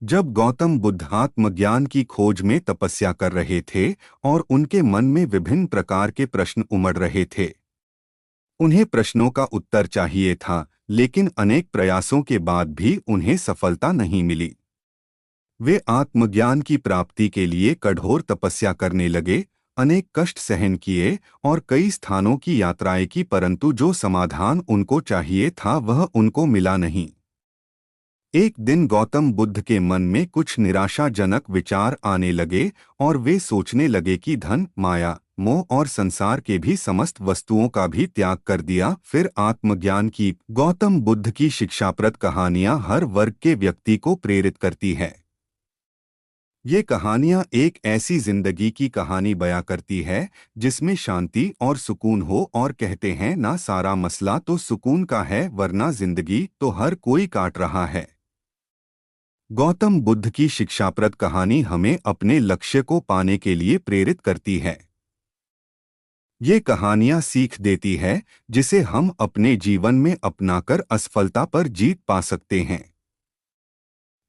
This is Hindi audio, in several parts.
जब गौतम बुद्ध आत्मज्ञान की खोज में तपस्या कर रहे थे और उनके मन में विभिन्न प्रकार के प्रश्न उमड़ रहे थे। उन्हें प्रश्नों का उत्तर चाहिए था, लेकिन अनेक प्रयासों के बाद भी उन्हें सफलता नहीं मिली। वे आत्मज्ञान की प्राप्ति के लिए कठोर तपस्या करने लगे, अनेक कष्ट सहन किए और कई स्थानों की यात्राएं की, परंतु जो समाधान उनको चाहिए था वह उनको मिला नहीं। एक दिन गौतम बुद्ध के मन में कुछ निराशाजनक विचार आने लगे और वे सोचने लगे कि धन, माया, मोह और संसार के भी समस्त वस्तुओं का भी त्याग कर दिया, फिर आत्मज्ञान की। गौतम बुद्ध की शिक्षाप्रद कहानियां हर वर्ग के व्यक्ति को प्रेरित करती है। ये कहानियां एक ऐसी जिंदगी की कहानी बयां करती है जिसमें शांति और सुकून हो, और कहते हैं ना सारा मसला तो सुकून का है, वरना जिंदगी तो हर कोई काट रहा है। गौतम बुद्ध की शिक्षाप्रद कहानी हमें अपने लक्ष्य को पाने के लिए प्रेरित करती है। ये कहानियां सीख देती है जिसे हम अपने जीवन में अपनाकर असफलता पर जीत पा सकते हैं।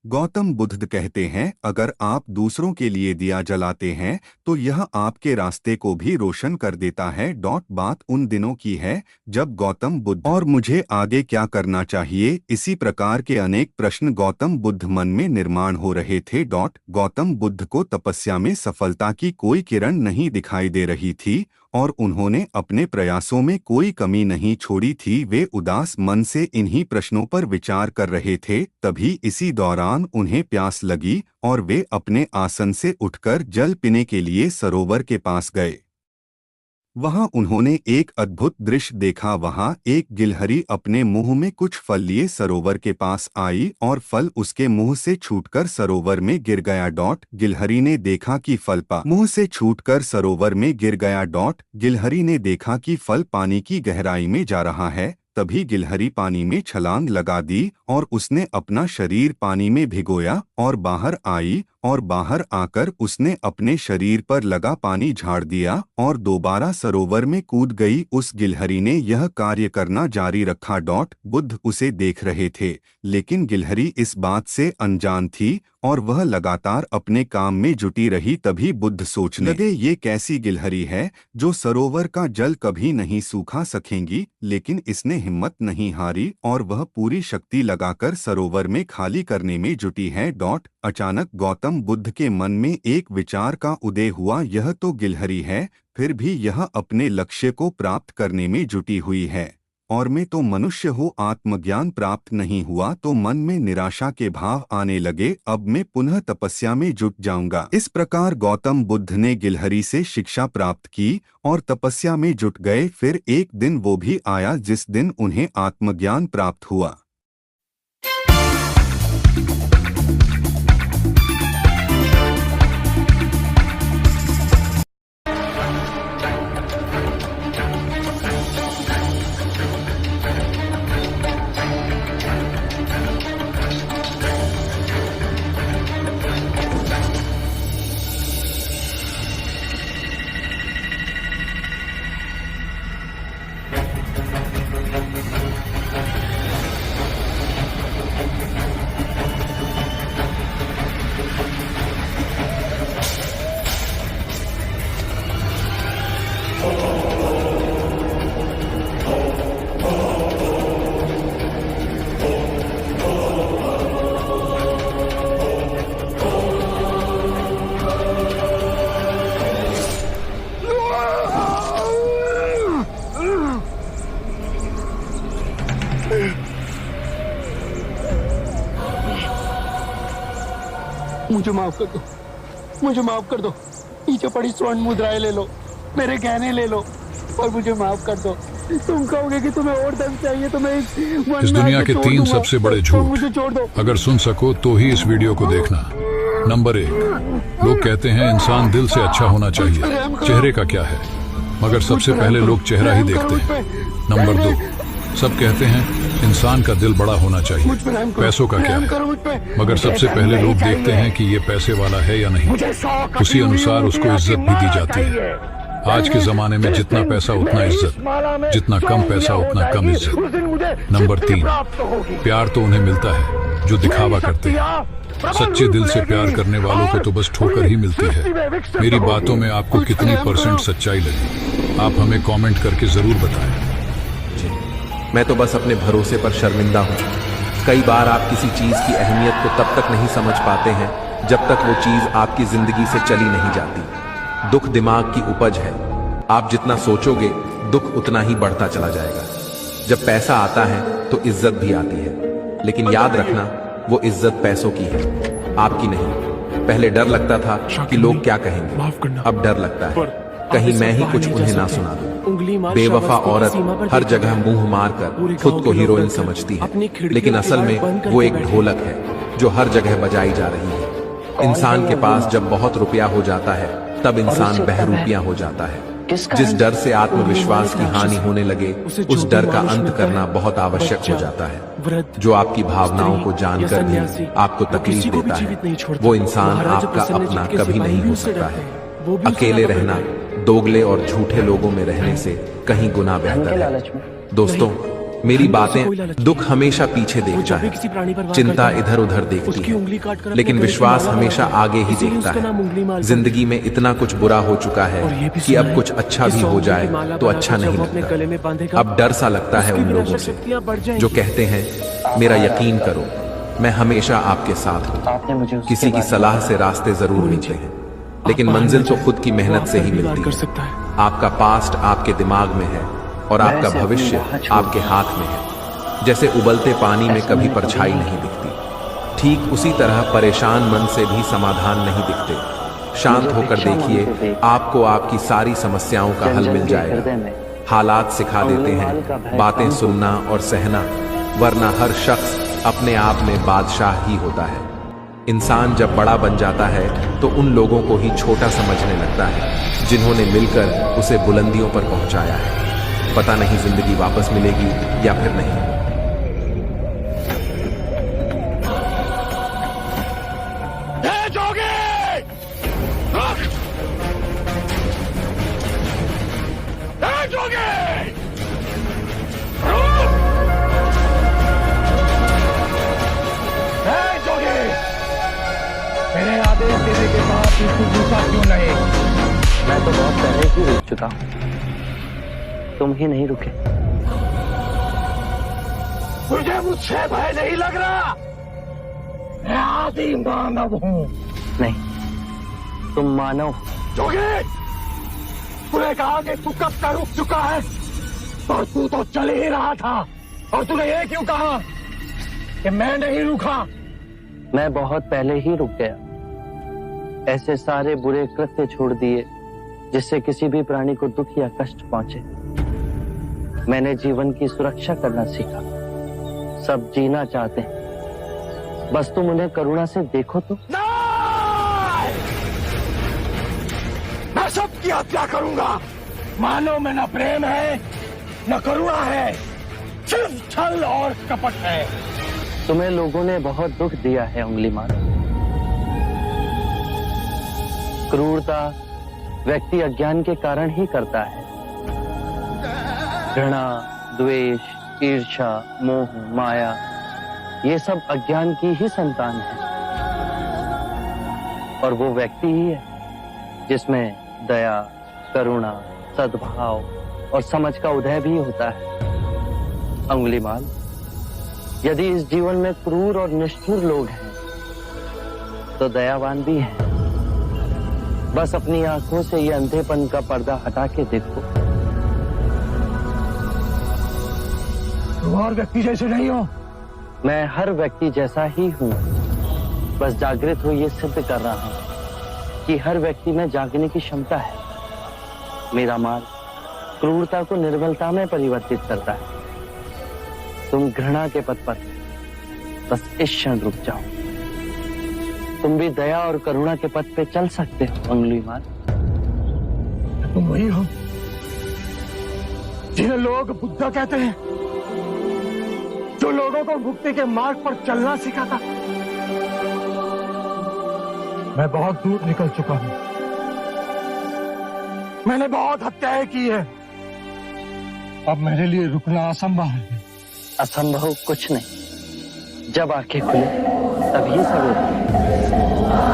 गौतम बुद्ध कहते हैं, अगर आप दूसरों के लिए दिया जलाते हैं तो यह आपके रास्ते को भी रोशन कर देता है। बात उन दिनों की है जब गौतम बुद्ध और मुझे आगे क्या करना चाहिए, इसी प्रकार के अनेक प्रश्न गौतम बुद्ध मन में निर्माण हो रहे थे। गौतम बुद्ध को तपस्या में सफलता की कोई किरण नहीं दिखाई दे रही थी और उन्होंने अपने प्रयासों में कोई कमी नहीं छोड़ी थी। वे उदास मन से इन्हीं प्रश्नों पर विचार कर रहे थे। तभी इसी दौरान उन्हें प्यास लगी और वे अपने आसन से उठकर जल पीने के लिए सरोवर के पास गए। वहां उन्होंने एक अद्भुत दृश्य देखा। वहां एक गिलहरी अपने मुंह में कुछ फल लिए सरोवर के पास आई और फल उसके मुंह से छूटकर सरोवर में गिर गया। गिलहरी ने देखा कि फल मुंह से छूटकर सरोवर में गिर गया। गिलहरी ने देखा कि फल पानी की गहराई में जा रहा है। तभी गिलहरी पानी में छलांग लगा दी और उसने अपना शरीर पानी में भिगोया और बाहर आई, और बाहर आकर उसने अपने शरीर पर लगा पानी झाड़ दिया और दोबारा सरोवर में कूद गई। उस गिलहरी ने यह कार्य करना जारी रखा। बुद्ध उसे देख रहे थे, लेकिन गिलहरी इस बात से अनजान थी और वह लगातार अपने काम में जुटी रही। तभी बुद्ध सोचने लगे, ये कैसी गिलहरी है जो सरोवर का जल कभी नहीं सूखा सकेंगी, लेकिन इसने हिम्मत नहीं हारी और वह पूरी शक्ति लगाकर सरोवर में खाली करने में जुटी है। अचानक गौतम बुद्ध के मन में एक विचार का उदय हुआ, यह तो गिलहरी है, फिर भी यह अपने लक्ष्य को प्राप्त करने में जुटी हुई है और मैं तो मनुष्य हूँ, आत्मज्ञान प्राप्त नहीं हुआ। तो मन में निराशा के भाव आने लगे। अब मैं पुनः तपस्या में जुट जाऊंगा। इस प्रकार गौतम बुद्ध ने गिलहरी से शिक्षा प्राप्त की और तपस्या में जुट गए। फिर एक दिन वो भी आया जिस दिन उन्हें आत्मज्ञान प्राप्त हुआ। मुझे माफ कर दो, मुझे माफ कर दो। नीचे पड़ी स्वर्ण मुद्राएं ले लो, मेरे गहने ले लो और मुझे माफ कर दो। तुम कहोगे कि तुम्हें और धन चाहिए तो मैं इस दुनिया के 3 सबसे बड़े झूठ मुझे छोड़ दो। अगर सुन सको तो ही इस वीडियो को देखना। नंबर 1, लोग कहते हैं इंसान दिल से अच्छा होना चाहिए, चेहरे का क्या है, मगर सबसे पहले लोग चेहरा ही देखते हैं। नंबर 2, सब कहते हैं इंसान का दिल बड़ा होना चाहिए, पैसों का क्या है, मगर सबसे पहले लोग देखते हैं कि ये पैसे वाला है या नहीं, उसी अनुसार उसको इज्जत भी दी जाती है। आज के जमाने में जितना पैसा उतना इज्जत, जितना कम पैसा उतना कम इज्जत। नंबर 3, प्यार तो उन्हें मिलता है जो दिखावा करते हैं। सच्चे दिल से प्यार करने वालों को तो बस ठोकर ही मिलती है। मेरी बातों में आपको कितनी % सच्चाई लगी, आप हमें कमेंट करके जरूर बताएं। मैं तो बस अपने भरोसे पर शर्मिंदा हूँ। कई बार आप किसी चीज की अहमियत को तब तक नहीं समझ पाते हैं जब तक वो चीज आपकी जिंदगी से चली नहीं जाती। दुख दिमाग की उपज है। आप जितना सोचोगे दुख उतना ही बढ़ता चला जाएगा। जब पैसा आता है तो इज्जत भी आती है, लेकिन याद रखना वो इज्जत पैसों की है, आपकी नहीं। पहले डर लगता था कि लोग क्या कहेंगे, अब डर लगता है कहीं मैं ही कुछ उन्हें ना सुना दूं। बेवफा औरत हर जगह मुंह मारकर खुद को हीरोइन समझती है, लेकिन असल में वो एक ढोलक है जो हर जगह बजाई जा रही है। इंसान के पास जब बहुत रुपया हो जाता है तब इंसान बहरूपिया हो जाता है। जिस डर से आत्मविश्वास की हानि होने लगे उस डर का अंत करना बहुत आवश्यक हो जाता है। जो आपकी भावनाओं को जानकर भी आपको तकलीफ देता है वो इंसान आपका अपना कभी नहीं हो सकता है। अकेले रहना दोगले और झूठे लोगों में रहने से कहीं गुना बेहतर है। दोस्तों, मेरी बातें दुख हमेशा पीछे देखता है, चिंता इधर उधर देखती है, लेकिन विश्वास हमेशा आगे ही देखता है। जिंदगी में इतना कुछ बुरा हो चुका है कि अब कुछ अच्छा भी हो जाए तो अच्छा नहीं लगता। अब डर सा लगता है उन लोगों से जो कहते हैं मेरा यकीन करो, मैं हमेशा आपके साथ हूँ। किसी की सलाह से रास्ते जरूर मिलते हैं, लेकिन मंजिल तो खुद की मेहनत से ही मिलती है। आपका पास्ट आपके दिमाग में है और आपका भविष्य आपके हाथ में है। जैसे उबलते पानी में कभी परछाई नहीं दिखती, ठीक उसी तरह परेशान मन से भी समाधान नहीं दिखते। शांत होकर देखिए, आपको आपकी सारी समस्याओं का हल मिल जाएगा। हालात सिखा देते हैं बातें सुनना और सहना, वरना हर शख्स अपने आप में बादशाह ही होता है। इंसान जब बड़ा बन जाता है तो उन लोगों को ही छोटा समझने लगता है जिन्होंने मिलकर उसे बुलंदियों पर पहुंचाया है। पता नहीं जिंदगी वापस मिलेगी या फिर नहीं। मेरे आदेश देने के बाद तू गुस्सा क्यों नहीं? मैं तो बहुत पहले ही रुक चुका हूँ, तुम ही नहीं रुके। मुझे मुझसे भय नहीं लग रहा। मैं आदि मानव हूँ। नहीं, तुम मानव हो। जोगी, तूने कहा कि तू कब का रुक चुका है, और तू तो चल ही रहा था, और तूने ये क्यों कहा कि मैं नहीं रुका? मैं बहुत पहले ही रुक गया। ऐसे सारे बुरे कृत्य छोड़ दिए जिससे किसी भी प्राणी को दुख या कष्ट पहुंचे। मैंने जीवन की सुरक्षा करना सीखा। सब जीना चाहते हैं, बस तुम उन्हें करुणा से देखो तो। मैं सबकी हत्या करूंगा। मानव में न प्रेम है न करुणा है, सिर्फ छल और कपट है। तुम्हें लोगों ने बहुत दुख दिया है उंगलीमान। क्रूरता व्यक्ति अज्ञान के कारण ही करता है। घृणा, द्वेष, ईर्ष्या, मोह, माया, ये सब अज्ञान की ही संतान है। और वो व्यक्ति ही है जिसमें दया, करुणा, सद्भाव और समझ का उदय भी होता है। अंगुलीमाल, यदि इस जीवन में क्रूर और निष्ठुर लोग हैं तो दयावान भी हैं। बस अपनी आंखों से ये अंधेपन का पर्दा हटा के देखो। तुम और व्यक्ति जैसे नहीं हो। मैं हर व्यक्ति जैसा ही हूँ, बस जागृत हो ये सिद्ध कर रहा हूँ कि हर व्यक्ति में जागने की क्षमता है। मेरा मार्ग क्रूरता को निर्बलता में परिवर्तित करता है। तुम घृणा के पथ पर बस इस क्षण रुक जाओ। तुम भी दया और करुणा के पथ पे चल सकते हो अंगुलीमाल। तुम वही हो जिन्हें लोग बुद्धा कहते हैं, जो लोगों को मुक्ति के मार्ग पर चलना सिखाता। मैं बहुत दूर निकल चुका हूं। मैंने बहुत हत्याएं की है। अब मेरे लिए रुकना असंभव है। असंभव कुछ नहीं, जब आंखें खुले तभी सवेरा।